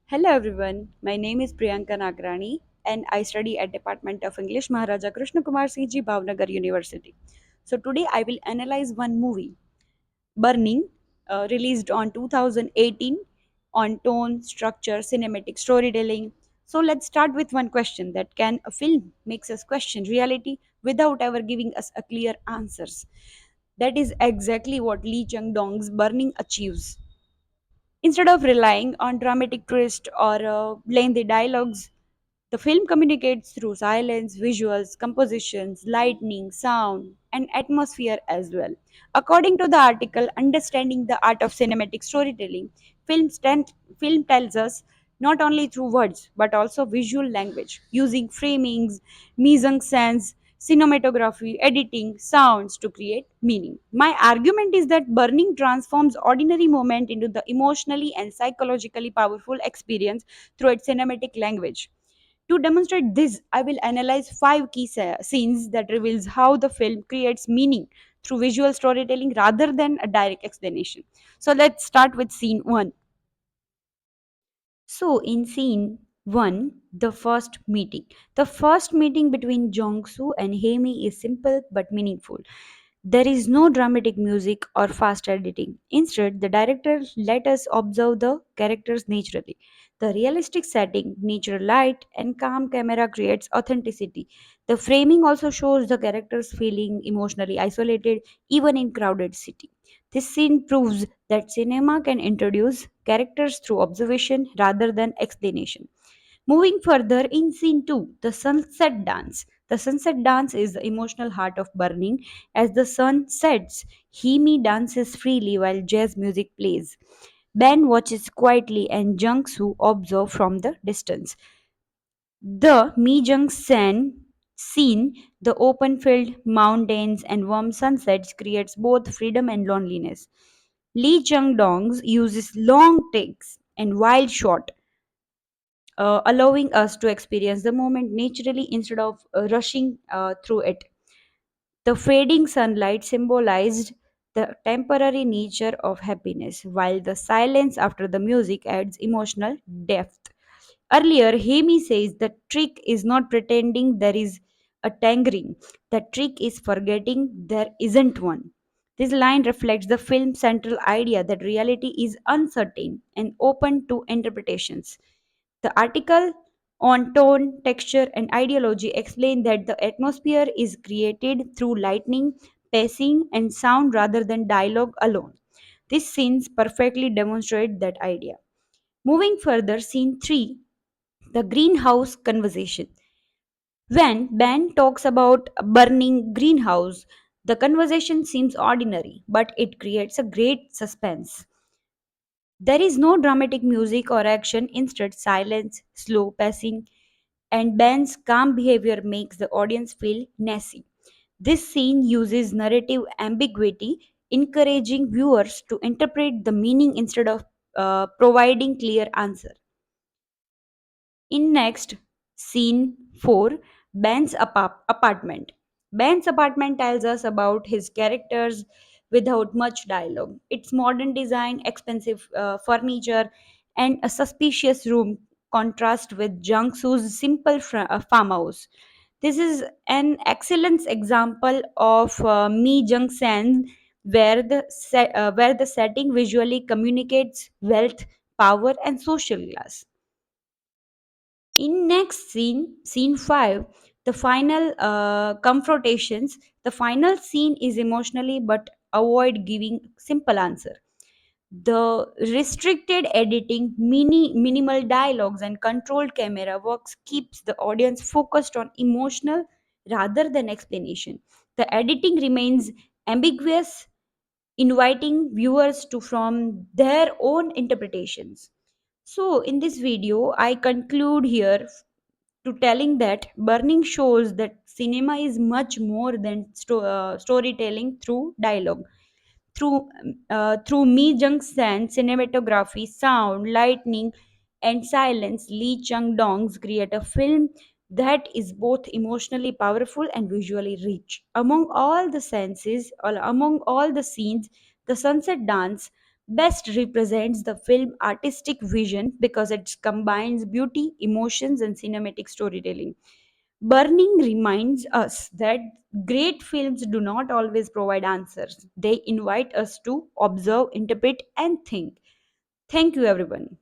Hello everyone, my name is Priyanka Nagrani and I study at Department of English Maharaja Krishna Kumar Singh Ji Bhavnagar University. So today I will analyze one movie, Burning, released on 2018 on tone, structure, cinematic storytelling. So let's start with one question that can a film makes us question reality without ever giving us a clear answers. That is exactly what Lee Chung-dong's Burning achieves. Instead of relying on dramatic twists or lengthy dialogues, the film communicates through silence, visuals, compositions, lighting, sound, and atmosphere as well. According to the article, Understanding the Art of Cinematic Storytelling, film tells us not only through words but also visual language, using framings, mise en scène, cinematography, editing, sounds to create meaning. My argument is that Burning transforms ordinary moment into the emotionally and psychologically powerful experience through its cinematic language. To demonstrate this, I will analyze five key scenes that reveals how the film creates meaning through visual storytelling rather than a direct explanation. So let's start with scene 1. So, in scene 1, the first meeting. The first meeting between Jong-soo and Hemi is simple but meaningful. There is no dramatic music or fast editing. Instead, the director let us observe the characters naturally. The realistic setting, natural light, and calm camera creates authenticity. The framing also shows the characters feeling emotionally isolated even in crowded city. This scene proves that cinema can introduce characters through observation rather than explanation. Moving further, in scene 2, the sunset dance. The sunset dance is the emotional heart of Burning. As the sun sets, Himi dances freely while jazz music plays. Ben watches quietly and Jung Soo observes from the distance. The Mi Jung Sen scene, the open field, mountains, and warm sunsets creates both freedom and loneliness. Lee Chung Dong uses long takes and wild shot, allowing us to experience the moment naturally instead of rushing through it. The fading sunlight symbolized the temporary nature of happiness, while the silence after the music adds emotional depth. Earlier, Hemi says the trick is not pretending there is a tangering, the trick is forgetting there isn't one. This line reflects the film's central idea that reality is uncertain and open to interpretations. The article on tone, texture, and ideology explain that the atmosphere is created through lighting, pacing, and sound rather than dialogue alone. These scenes perfectly demonstrate that idea. Moving further, scene 3, the greenhouse conversation. When Ben talks about a burning greenhouse, the conversation seems ordinary, but it creates a great suspense. There is no dramatic music or action, instead, silence, slow pacing, and Ben's calm behavior makes the audience feel messy. This scene uses narrative ambiguity, encouraging viewers to interpret the meaning instead of providing clear answer. In next scene 4, apartment. Ben's apartment tells us about his characters without much dialogue. Its modern design, expensive furniture, and a suspicious room contrast with Jang-soo's simple farmhouse. This is an excellent example of Mi Jung-san, where the setting visually communicates wealth, power, and social class. In next scene, scene 5, the final confrontations, the final scene is emotionally but avoid giving simple answer. The restricted editing, minimal dialogues, and controlled camera works keeps the audience focused on emotional rather than explanation. The editing remains ambiguous, inviting viewers to from their own interpretations. So, in this video, I conclude here to telling that Burning shows that cinema is much more than storytelling through dialogue. Through Mi Jung San cinematography, sound, lightning, and silence, Lee Chung Dong's create a film that is both emotionally powerful and visually rich. Among all the senses, or among all the scenes, the sunset dance best represents the film artistic vision because it combines beauty, emotions, and cinematic storytelling. Burning reminds us that great films do not always provide answers. They invite us to observe, interpret, and think. Thank you, everyone.